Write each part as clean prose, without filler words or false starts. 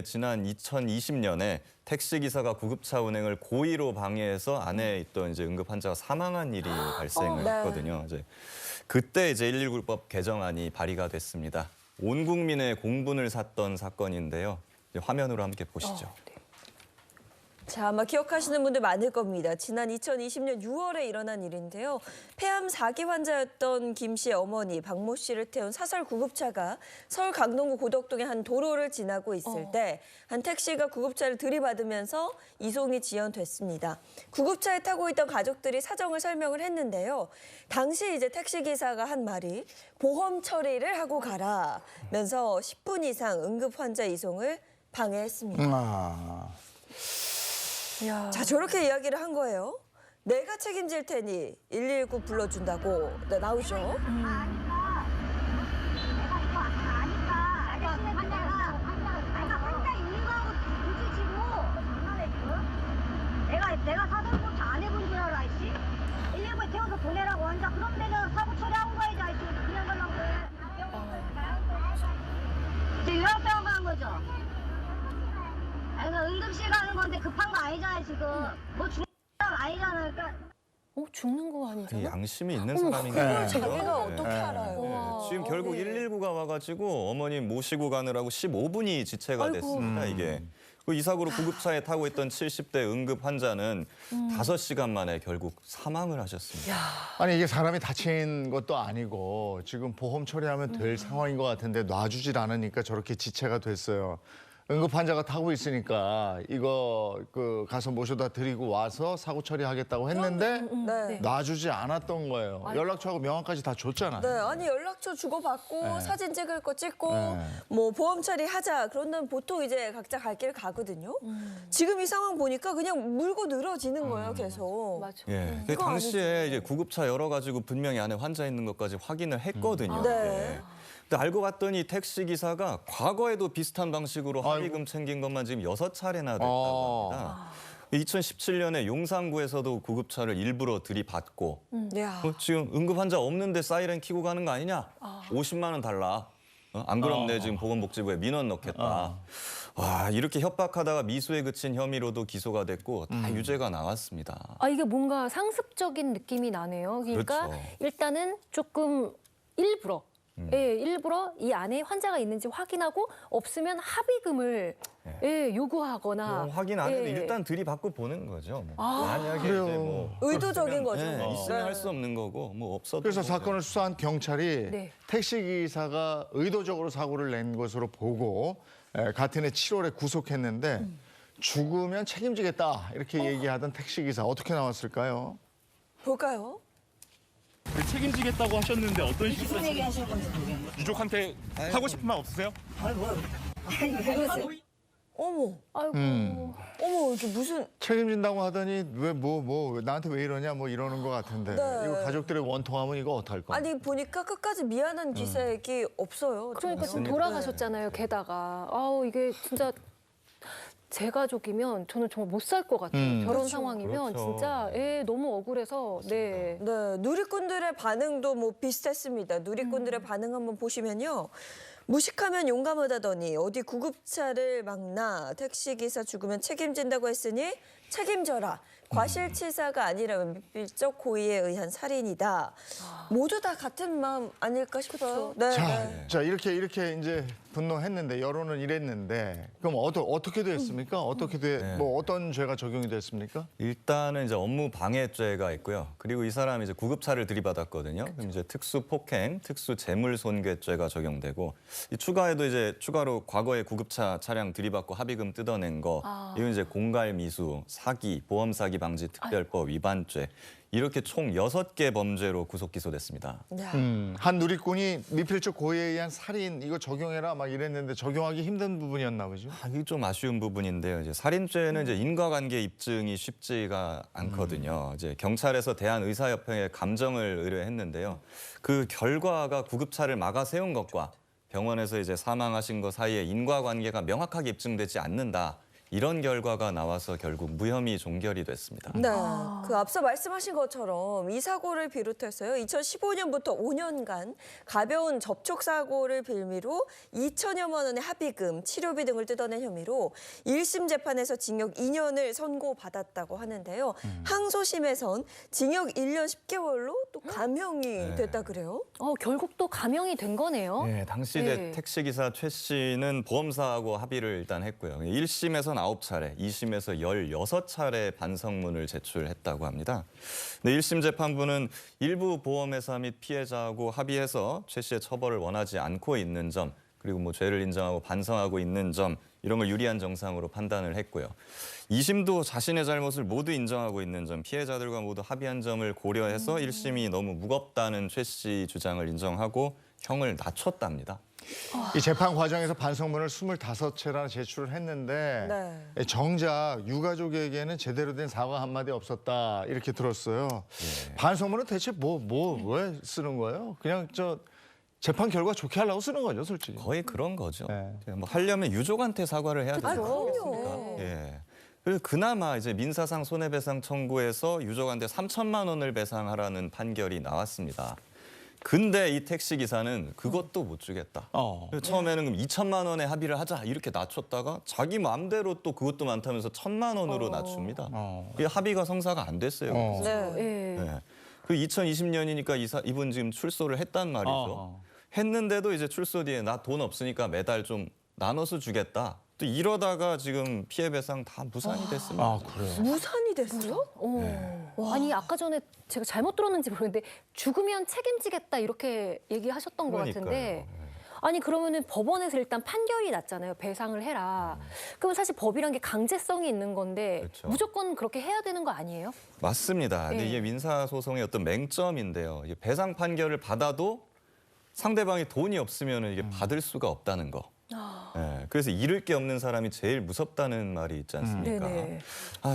지난 2020년에 택시기사가 구급차 운행을 고의로 방해해서 안에 있던 이제 응급 환자가 사망한 일이 발생을 네. 했거든요. 이제 그때 이제 119법 개정안이 발의가 됐습니다. 온 국민의 공분을 샀던 사건인데요. 이제 화면으로 함께 보시죠. 자, 아마 기억하시는 분들 많을 겁니다. 지난 2020년 6월에 일어난 일인데요. 폐암 4기 환자였던 김 씨의 어머니 박모 씨를 태운 사설 구급차가 서울 강동구 고덕동의 한 도로를 지나고 있을 때 한 택시가 구급차를 들이받으면서 이송이 지연됐습니다. 구급차에 타고 있던 가족들이 사정을 설명을 했는데요. 당시 이제 택시기사가 한 말이 보험 처리를 하고 가라면서 10분 이상 응급 환자 이송을 방해했습니다. 자, 저렇게 이야기를 한 거예요. 내가 책임질 테니 119 불러준다고 나오죠. 내가 사설고차 안 해본 줄 알아, 이씨? 119에 태워서 보내라고 한다. 그럼 내가 사고 처리하고 가야지, 이씨. 그냥 가려고 해. 이제 유럽병원 가는 거죠? 아니, 응급실 가는 건데 급한 거 아니잖아요, 지금. 뭐 죽는 거 아니잖아요. 그러니까. 죽는 거 아니잖아. 양심이 있는 사람인가 그걸 봐요. 자기가 어떻게 알아요? 네, 지금 결국 119가 와가지고 어머님 모시고 가느라고 15분이 지체가 됐습니다. 이게. 이 사고로 구급차에 타고 있던 70대 응급 환자는 5시간 만에 결국 사망을 하셨습니다. 아니 이게 사람이 다친 것도 아니고 지금 보험 처리하면 될 상황인 것 같은데 놔주질 않으니까 저렇게 지체가 됐어요. 응급 환자가 타고 있으니까 이거 가서 모셔다 드리고 와서 사고 처리하겠다고 했는데 네. 놔주지 않았던 거예요. 연락처하고 명함까지 다 줬잖아요. 네, 아니 연락처 주고받고 사진 찍을 거 찍고 네. 뭐 보험 처리하자. 그러면 보통 이제 각자 갈 길 가거든요. 지금 이 상황 보니까 그냥 물고 늘어지는 거예요, 계속. 맞아. 예, 그 당시에 이제 구급차 열어가지고 분명히 안에 환자 있는 것까지 확인을 했거든요. 네. 예. 근데 알고 봤더니 택시 기사가 과거에도 비슷한 방식으로 합의금 챙긴 것만 지금 6차례나 됐다고 합니다. 2017년에 용산구에서도 구급차를 일부러 들이받고 야. 지금 응급 환자 없는데 사이렌 켜고 가는 거 아니냐? 50만 원 달라. 안 그럼 내 지금 보건복지부에 민원 넣겠다. 와, 이렇게 협박하다가 미수에 그친 혐의로도 기소가 됐고 다 유죄가 나왔습니다. 이게 뭔가 상습적인 느낌이 나네요. 그러니까 그렇죠. 일단은 조금 일부러 일부러 이 안에 환자가 있는지 확인하고 없으면 합의금을 요구하거나 확인 안 해도 일단 들이받고 보는 거죠. 뭐. 만약에 그래요. 이제 뭐 의도적인 거죠. 네, 있으면 할 수 없는 거고 뭐 없어도 그래서 뭐. 사건을 수사한 경찰이 네. 택시기사가 의도적으로 사고를 낸 것으로 보고 같은 해 7월에 구속했는데 죽으면 책임지겠다 이렇게 얘기하던 택시기사 어떻게 나왔을까요? 볼까요? 책임지겠다고 하셨는데 어떤 식으로 유족한테 하고 싶은 말 없으세요? 어머, 아이고. 어머, 이게 무슨 책임진다고 하더니 왜 나한테 왜 이러냐 뭐 이러는 것 같은데 네. 이거 가족들의 원통하면 이거 어떡할 거야? 아니 보니까 끝까지 미안한 기색이 없어요. 그러니까 지금 전혀. 돌아가셨잖아요. 게다가 이게 진짜 제 가족이면 저는 정말 못 살 것 같아요. 저런 상황이면 그렇죠. 진짜 너무 억울해서 네. 네, 누리꾼들의 반응도 뭐 비슷했습니다. 누리꾼들의 반응 한번 보시면요. 무식하면 용감하다더니 어디 구급차를 막나 택시기사 죽으면 책임진다고 했으니 책임져라. 과실치사가 아니라면 밀적 고의에 의한 살인이다. 모두 다 같은 마음 아닐까 싶어요. 네, 네. 자 이렇게 이제 분노했는데 여론은 이랬는데 그럼 어떻게 됐습니까? 뭐 어떤 죄가 적용이 됐습니까? 일단은 이제 업무 방해죄가 있고요. 그리고 이 사람이 이제 구급차를 들이받았거든요. 그럼 이제 특수 폭행, 특수 재물 손괴죄가 적용되고 이 추가로 과거에 구급차 차량 들이받고 합의금 뜯어낸 거 이건 이제 공갈 미수, 사기, 보험 사기 방지 특별법 위반죄 이렇게 총 6개 범죄로 구속 기소됐습니다. 야. 한 누리꾼이 미필적 고의에 의한 살인 이거 적용해라 막 이랬는데 적용하기 힘든 부분이었나 보죠. 이게 좀 아쉬운 부분인데요. 이제 살인죄는 이제 인과관계 입증이 쉽지가 않거든요. 이제 경찰에서 대한의사협회에 감정을 의뢰했는데요. 그 결과가 구급차를 막아 세운 것과 병원에서 이제 사망하신 것 사이에 인과관계가 명확하게 입증되지 않는다. 이런 결과가 나와서 결국 무혐의 종결이 됐습니다. 네, 그 앞서 말씀하신 것처럼 이 사고를 비롯해서요. 2015년부터 5년간 가벼운 접촉 사고를 빌미로 2천여만 원의 합의금, 치료비 등을 뜯어낸 혐의로 1심 재판에서 징역 2년을 선고받았다고 하는데요. 항소심에선 징역 1년 10개월로 또 감형이 됐다 그래요? 결국 또 감형이 된 거네요. 네, 당시 네. 택시기사 최 씨는 보험사하고 합의를 일단 했고요. 1심에서는 9차례, 2심에서 16차례 반성문을 제출했다고 합니다. 근데 1심 재판부는 일부 보험회사 및 피해자하고 합의해서 최 씨의 처벌을 원하지 않고 있는 점, 그리고 뭐 죄를 인정하고 반성하고 있는 점, 이런 걸 유리한 정상으로 판단을 했고요. 2심도 자신의 잘못을 모두 인정하고 있는 점, 피해자들과 모두 합의한 점을 고려해서 1심이 너무 무겁다는 최 씨 주장을 인정하고 형을 낮췄답니다. 이 재판 과정에서 반성문을 25채나 제출을 했는데 네. 정작 유가족에게는 제대로 된 사과 한마디 없었다 이렇게 들었어요. 반성문은 대체 왜 쓰는 거예요? 그냥 재판 결과 좋게 하려고 쓰는 거죠, 솔직히. 거의 그런 거죠. 네. 뭐 하려면 유족한테 사과를 해야 되지 그럼요. 않겠습니까? 예. 그래서 그나마 이제 민사상 손해배상 청구에서 유족한테 3천만 원을 배상하라는 판결이 나왔습니다. 근데 이 택시 기사는 그것도 못 주겠다. 그래서 처음에는 그럼 2천만 원에 합의를 하자 이렇게 낮췄다가 자기 마음대로 또 그것도 많다면서 1,000만 원으로 낮춥니다. 이 합의가 성사가 안 됐어요. 그래서. 네. 예. 네. 그 2020년이니까 이분 지금 출소를 했단 말이죠. 했는데도 이제 출소 뒤에 나 돈 없으니까 매달 좀 나눠서 주겠다. 또 이러다가 지금 피해 배상 다 무산이 됐습니다. 아, 그래요? 무산이 됐어요? 아니 아까 전에 제가 잘못 들었는지 모르겠는데 죽으면 책임지겠다 이렇게 얘기하셨던 것 그러니까요. 같은데 아니 그러면은 법원에서 일단 판결이 났잖아요. 배상을 해라. 그러면 사실 법이란 게 강제성이 있는 건데 그렇죠. 무조건 그렇게 해야 되는 거 아니에요? 맞습니다. 근데 네. 이게 민사 소송의 어떤 맹점인데요. 이게 배상 판결을 받아도 상대방이 돈이 없으면 이게 받을 수가 없다는 거. 예, 그래서 잃을 게 없는 사람이 제일 무섭다는 말이 있지 않습니까? 네네.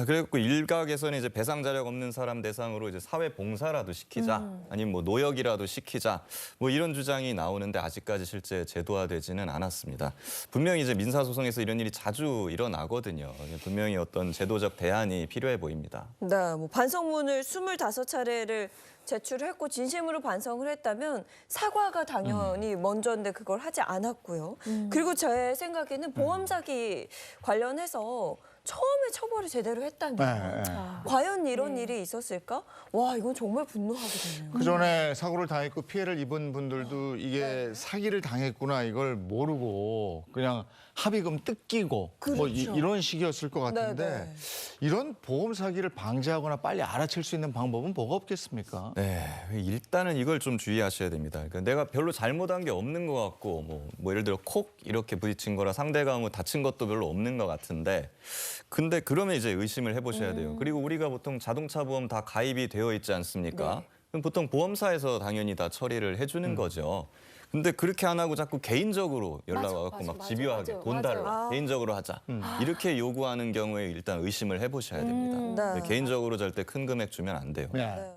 그래갖고 일각에서는 이제 배상 자력 없는 사람 대상으로 이제 사회 봉사라도 시키자, 아니면 뭐 노역이라도 시키자, 뭐 이런 주장이 나오는데 아직까지 실제 제도화되지는 않았습니다. 분명히 이제 민사 소송에서 이런 일이 자주 일어나거든요. 분명히 어떤 제도적 대안이 필요해 보입니다. 네, 뭐 반성문을 25차례를 제출했고 진심으로 반성을 했다면 사과가 당연히 먼저인데 그걸 하지 않았고요. 그리고 제 생각에는 보험 사기 관련해서 처음에 처벌을 제대로 했다면 네. 과연 이런 일이 있었을까? 와, 이건 정말 분노하게 되네요. 그 전에 사고를 당했고 피해를 입은 분들도 이게 사기를 당했구나 이걸 모르고 그냥 합의금 뜯기고 뭐 그렇죠. 이런 식이었을 것 같은데 네. 이런 보험 사기를 방지하거나 빨리 알아챌 수 있는 방법은 뭐가 없겠습니까? 네, 일단은 이걸 좀 주의하셔야 됩니다. 그러니까 내가 별로 잘못한 게 없는 것 같고, 뭐 예를 들어 콕 이렇게 부딪힌 거라 상대가 뭐 다친 것도 별로 없는 것 같은데, 근데 그러면 이제 의심을 해보셔야 돼요. 그리고 우리가 보통 자동차 보험 다 가입이 되어 있지 않습니까? 네. 그럼 보통 보험사에서 당연히 다 처리를 해주는 거죠. 근데 그렇게 안 하고 자꾸 개인적으로 연락 맞아, 와갖고 맞아, 막 맞아, 집요하게 맞아, 돈 맞아. 달라, 개인적으로 하자. 이렇게 요구하는 경우에 일단 의심을 해보셔야 됩니다. 네. 개인적으로 절대 큰 금액 주면 안 돼요. 네.